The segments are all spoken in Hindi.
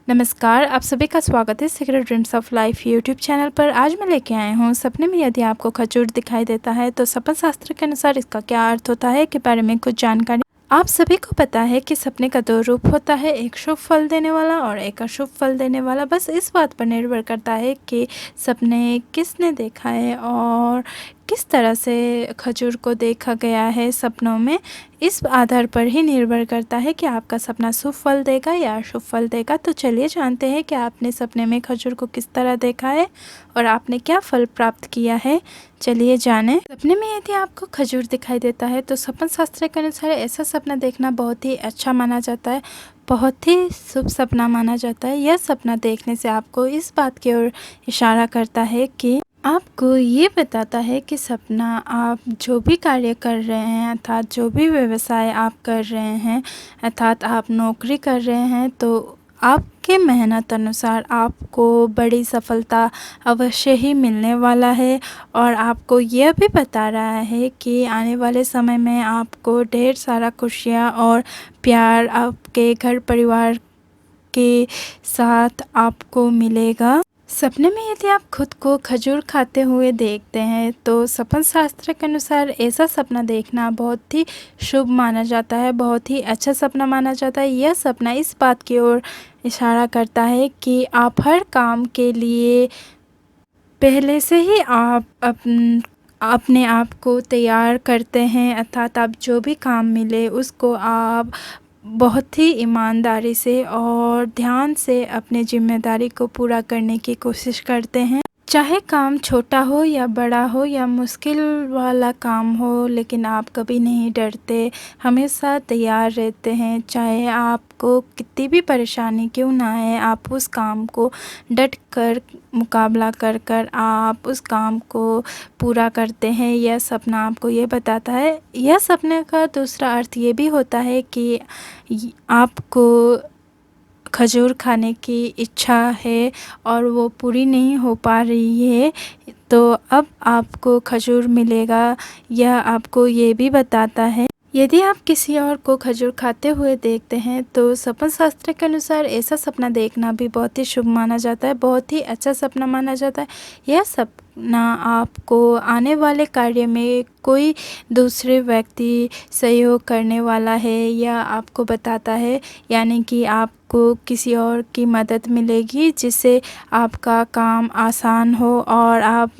नमस्कार, आप सभी का स्वागत है secret dreams of life YouTube channel पर। आज मैं लेके आया हूँ सपने में यदि आपको खजूर दिखाई देता है तो सपन शास्त्र के अनुसार इसका क्या अर्थ होता है के बारे में कुछ जानकारी। आप सभी को पता है कि सपने का दो रूप होता है, एक शुभ फल देने वाला और एक अशुभ फल देने वाला। बस इस बात पर निर्भर करता है कि सपने किसने देखा है और किस तरह से खजूर को देखा गया है सपनों में। इस आधार पर ही निर्भर करता है कि आपका सपना शुभ फल देगा या अशुभ फल देगा। तो चलिए जानते हैं कि आपने सपने में खजूर को किस तरह देखा है और आपने क्या फल प्राप्त किया है। चलिए जानें। सपने में यदि आपको खजूर दिखाई देता है तो सपन शास्त्र के अनुसार ऐसा सपना देखना बहुत ही अच्छा माना जाता है, बहुत ही शुभ सपना माना जाता है। यह सपना देखने से आपको इस बात की ओर इशारा करता है कि आपको ये बताता है कि सपना आप जो भी कार्य कर रहे हैं, अर्थात जो भी व्यवसाय आप कर रहे हैं, अर्थात आप नौकरी कर रहे हैं, तो आपके मेहनत अनुसार आपको बड़ी सफलता अवश्य ही मिलने वाला है। और आपको यह भी बता रहा है कि आने वाले समय में आपको ढेर सारा खुशियाँ और प्यार आपके घर परिवार के साथ आपको मिलेगा। सपने में यदि आप खुद को खजूर खाते हुए देखते हैं तो सपन शास्त्र के अनुसार ऐसा सपना देखना बहुत ही शुभ माना जाता है, बहुत ही अच्छा सपना माना जाता है। यह सपना इस बात की ओर इशारा करता है कि आप हर काम के लिए पहले से ही आप अपने आप को तैयार करते हैं, अर्थात आप जो भी काम मिले उसको आप बहुत ही ईमानदारी से और ध्यान से अपनी जिम्मेदारी को पूरा करने की कोशिश करते हैं। चाहे काम छोटा हो या बड़ा हो या मुश्किल वाला काम हो, लेकिन आप कभी नहीं डरते, हमेशा तैयार रहते हैं। चाहे आपको कितनी भी परेशानी क्यों ना आए, आप उस काम को डट कर मुकाबला कर कर आप उस काम को पूरा करते हैं। यह सपना आपको ये बताता है। यह सपने का दूसरा अर्थ ये भी होता है कि आपको खजूर खाने की इच्छा है और वो पूरी नहीं हो पा रही है, तो अब आपको खजूर मिलेगा। यह आपको ये भी बताता है यदि आप किसी और को खजूर खाते हुए देखते हैं तो सपन शास्त्र के अनुसार ऐसा सपना देखना भी बहुत ही शुभ माना जाता है, बहुत ही अच्छा सपना माना जाता है। यह सपना आपको आने वाले कार्य में कोई दूसरे व्यक्ति सहयोग करने वाला है या आपको बताता है, यानी कि आपको किसी और की मदद मिलेगी जिससे आपका काम आसान हो और आप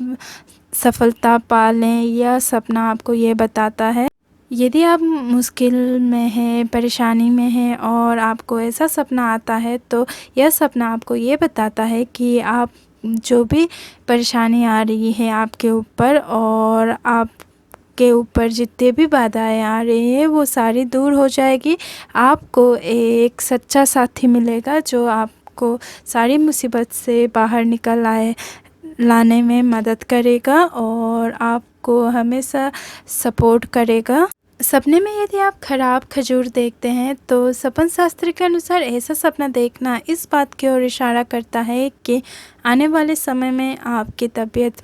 सफलता पा लें। यह सपना आपको ये बताता है यदि आप मुश्किल में हैं, परेशानी में हैं और आपको ऐसा सपना आता है तो यह सपना आपको ये बताता है कि आप जो भी परेशानी आ रही है आपके ऊपर और आपके ऊपर जितने भी बाधाएं आ रही हैं वो सारी दूर हो जाएगी। आपको एक सच्चा साथी मिलेगा जो आपको सारी मुसीबत से बाहर लाने में मदद करेगा और आपको हमेशा सपोर्ट करेगा। सपने में यदि आप खराब खजूर देखते हैं तो सपन शास्त्र के अनुसार ऐसा सपना देखना इस बात की ओर इशारा करता है कि आने वाले समय में आपकी तबीयत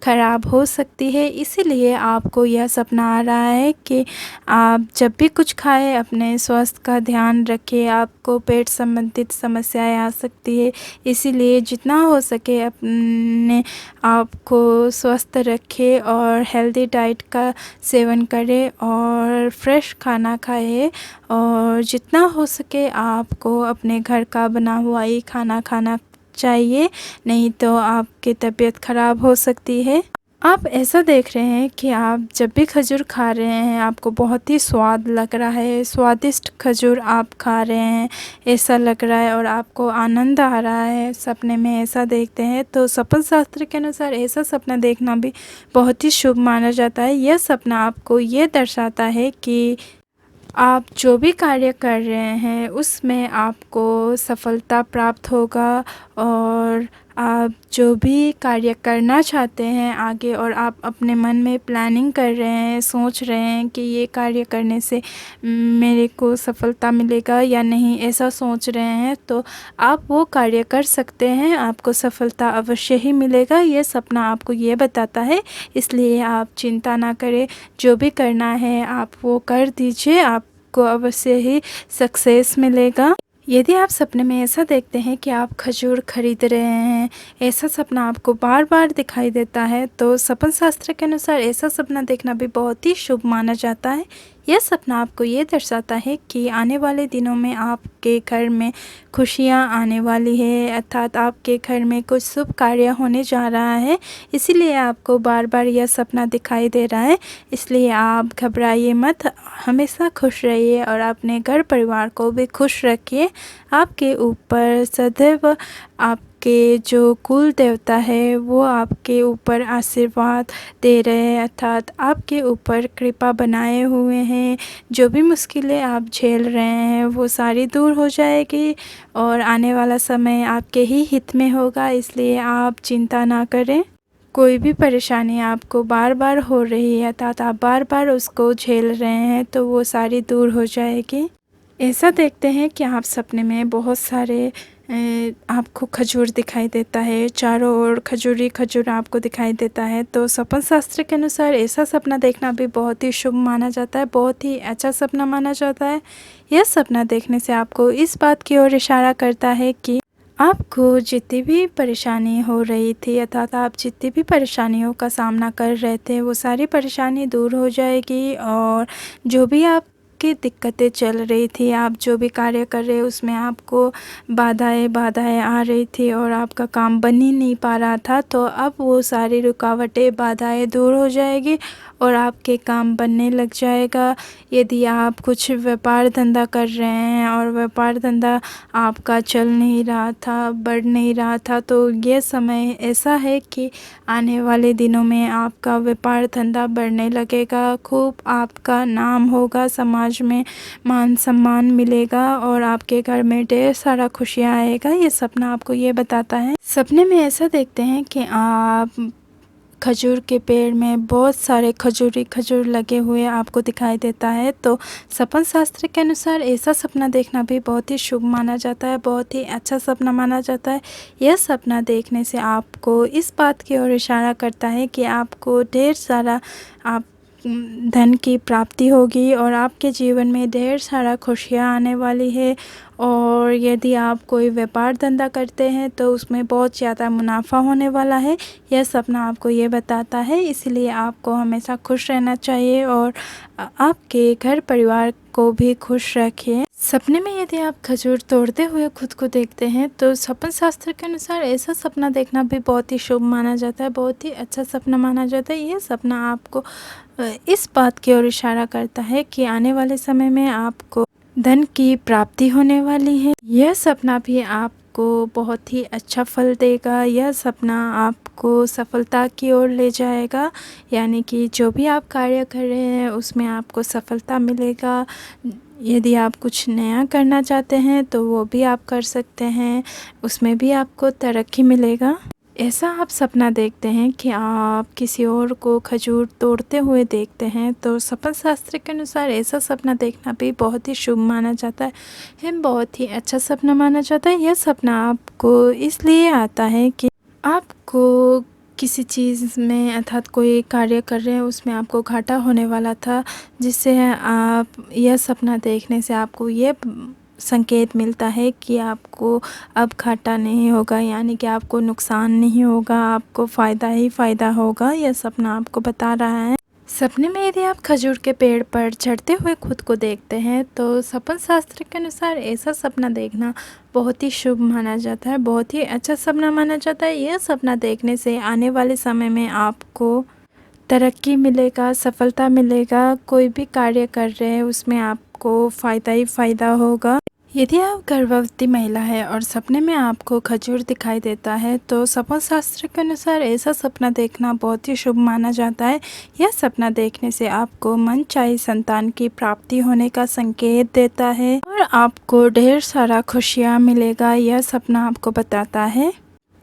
खराब हो सकती है। इसीलिए आपको यह सपना आ रहा है कि आप जब भी कुछ खाएं अपने स्वास्थ्य का ध्यान रखें, आपको पेट संबंधित समस्याएं आ सकती है। इसीलिए जितना हो सके अपने आप को स्वस्थ रखें और हेल्दी डाइट का सेवन करें और फ्रेश खाना खाएं और जितना हो सके आपको अपने घर का बना हुआ ही खाना खाना चाहिए, नहीं तो आपकी तबीयत ख़राब हो सकती है। आप ऐसा देख रहे हैं कि आप जब भी खजूर खा रहे हैं आपको बहुत ही स्वाद लग रहा है, स्वादिष्ट खजूर आप खा रहे हैं ऐसा लग रहा है और आपको आनंद आ रहा है। सपने में ऐसा देखते हैं तो सपन शास्त्र के अनुसार ऐसा सपना देखना भी बहुत ही शुभ माना जाता है। यह सपना आपको ये दर्शाता है कि आप जो भी कार्य कर रहे हैं उसमें आपको सफलता प्राप्त होगा और आप जो भी कार्य करना चाहते हैं आगे और आप अपने मन में प्लानिंग कर रहे हैं, सोच रहे हैं कि ये कार्य करने से मेरे को सफलता मिलेगा या नहीं, ऐसा सोच रहे हैं तो आप वो कार्य कर सकते हैं, आपको सफलता अवश्य ही मिलेगा। ये सपना आपको ये बताता है, इसलिए आप चिंता ना करें, जो भी करना है आप वो कर दीजिए, आपको अवश्य ही सक्सेस मिलेगा। यदि आप सपने में ऐसा देखते हैं कि आप खजूर खरीद रहे हैं, ऐसा सपना आपको बार बार दिखाई देता है, तो सपन शास्त्र के अनुसार ऐसा सपना देखना भी बहुत ही शुभ माना जाता है। यह सपना आपको ये दर्शाता है कि आने वाले दिनों में आपके घर में खुशियां आने वाली है, अर्थात आपके घर में कुछ शुभ कार्य होने जा रहा है। इसीलिए आपको बार बार यह सपना दिखाई दे रहा है। इसलिए आप घबराइए मत, हमेशा खुश रहिए और अपने घर परिवार को भी खुश रखिए। आपके ऊपर सदैव आपके जो कुल देवता है वो आपके ऊपर आशीर्वाद दे रहे हैं, अर्थात आपके ऊपर कृपा बनाए हुए हैं। जो भी मुश्किलें आप झेल रहे हैं वो सारी दूर हो जाएगी और आने वाला समय आपके ही हित में होगा, इसलिए आप चिंता ना करें। कोई भी परेशानी आपको बार बार हो रही है, अर्थात आप बार बार उसको झेल रहे हैं, तो वो सारी दूर हो जाएगी। ऐसा देखते हैं कि आप सपने में बहुत सारे आपको खजूर दिखाई देता है, चारों ओर खजूर ही खजूर आपको दिखाई देता है। तो सपन शास्त्र के अनुसार ऐसा सपना देखना भी बहुत ही शुभ माना जाता है, बहुत ही अच्छा सपना माना जाता है। यह सपना देखने से आपको इस बात की ओर इशारा करता है कि आपको जितनी भी परेशानी हो रही थी, अर्थात आप जितनी भी परेशानियों का सामना कर रहे थे, वो सारी परेशानी दूर हो जाएगी। और जो भी आपकी दिक्कतें चल रही थी, आप जो भी कार्य कर रहे उसमें आपको बाधाएं आ रही थी और आपका काम बन ही नहीं पा रहा था, तो अब वो सारी रुकावटें बाधाएं दूर हो जाएगी और आपके काम बनने लग जाएगा। यदि आप कुछ व्यापार धंधा कर रहे हैं और व्यापार धंधा आपका चल नहीं रहा था, बढ़ नहीं रहा था, तो ये समय ऐसा है कि आने वाले दिनों में आपका व्यापार धंधा बढ़ने लगेगा, खूब आपका नाम होगा, समाज में मान सम्मान मिलेगा और आपके घर में ढेर सारा खुशियाँ आएगा। ये सपना आपको ये बताता है। सपने में ऐसा देखते हैं कि आप खजूर के पेड़ में बहुत सारे खजूर लगे हुए आपको दिखाई देता है। तो सपन शास्त्र के अनुसार ऐसा सपना देखना भी बहुत ही शुभ माना जाता है, बहुत ही अच्छा सपना माना जाता है। यह सपना देखने से आपको इस बात की ओर इशारा करता है कि आपको ढेर सारा धन की प्राप्ति होगी और आपके जीवन में ढेर सारा खुशियाँ आने वाली है। और यदि आप कोई व्यापार धंधा करते हैं तो उसमें बहुत ज़्यादा मुनाफा होने वाला है। यह सपना आपको ये बताता है, इसलिए आपको हमेशा खुश रहना चाहिए और आपके घर परिवार को भी खुश रखिए। सपने में यदि आप खजूर तोड़ते हुए खुद को देखते हैं तो सपन शास्त्र के अनुसार ऐसा सपना देखना भी बहुत ही शुभ माना जाता है, बहुत ही अच्छा सपना माना जाता है। यह सपना आपको इस बात की ओर इशारा करता है कि आने वाले समय में आपको धन की प्राप्ति होने वाली है। यह सपना भी आपको बहुत ही अच्छा फल देगा। यह सपना आपको सफलता की ओर ले जाएगा, यानी कि जो भी आप कार्य कर रहे हैं उसमें आपको सफलता मिलेगा। यदि आप कुछ नया करना चाहते हैं तो वो भी आप कर सकते हैं, उसमें भी आपको तरक्की मिलेगा। ऐसा आप सपना देखते हैं कि आप किसी और को खजूर तोड़ते हुए देखते हैं, तो सपन शास्त्र के अनुसार ऐसा सपना देखना भी बहुत ही शुभ माना जाता है, बहुत ही अच्छा सपना माना जाता है। यह सपना आपको इसलिए आता है कि आपको किसी चीज़ में, अर्थात कोई कार्य कर रहे हैं उसमें आपको घाटा होने वाला था, जिससे आप यह सपना देखने से आपको ये संकेत मिलता है कि आपको अब घाटा नहीं होगा, यानी कि आपको नुकसान नहीं होगा, आपको फ़ायदा ही फ़ायदा होगा। यह सपना आपको बता रहा है। सपने में यदि आप खजूर के पेड़ पर चढ़ते हुए खुद को देखते हैं तो सपन शास्त्र के अनुसार ऐसा सपना देखना बहुत ही शुभ माना जाता है, बहुत ही अच्छा सपना माना जाता है। यह सपना देखने से आने वाले समय में आपको तरक्की मिलेगा, सफलता मिलेगा। कोई भी कार्य कर रहे हैं उसमें आपको फ़ायदा ही फ़ायदा होगा। यदि आप गर्भवती महिला है और सपने में आपको खजूर दिखाई देता है तो सपन शास्त्र के अनुसार ऐसा सपना देखना बहुत ही शुभ माना जाता है। यह सपना देखने से आपको मनचाही संतान की प्राप्ति होने का संकेत देता है और आपको ढेर सारा खुशियाँ मिलेगा, यह सपना आपको बताता है।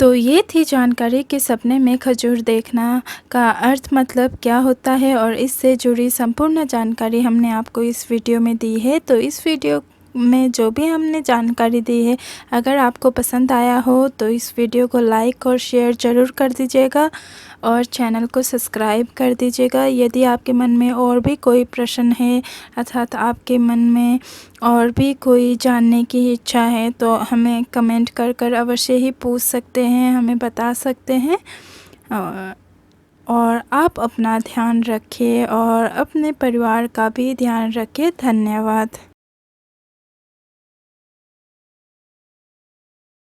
तो ये थी जानकारी कि सपने में खजूर देखना का अर्थ मतलब क्या होता है और इससे जुड़ी संपूर्ण जानकारी हमने आपको इस वीडियो में दी है। तो इस वीडियो में जो भी हमने जानकारी दी है, अगर आपको पसंद आया हो तो इस वीडियो को लाइक और शेयर ज़रूर कर दीजिएगा और चैनल को सब्सक्राइब कर दीजिएगा। यदि आपके मन में और भी कोई प्रश्न है अर्थात आपके मन में और भी कोई जानने की इच्छा है तो हमें कमेंट कर अवश्य ही पूछ सकते हैं, हमें बता सकते हैं। और आप अपना ध्यान रखिए और अपने परिवार का भी ध्यान रखिए। धन्यवाद।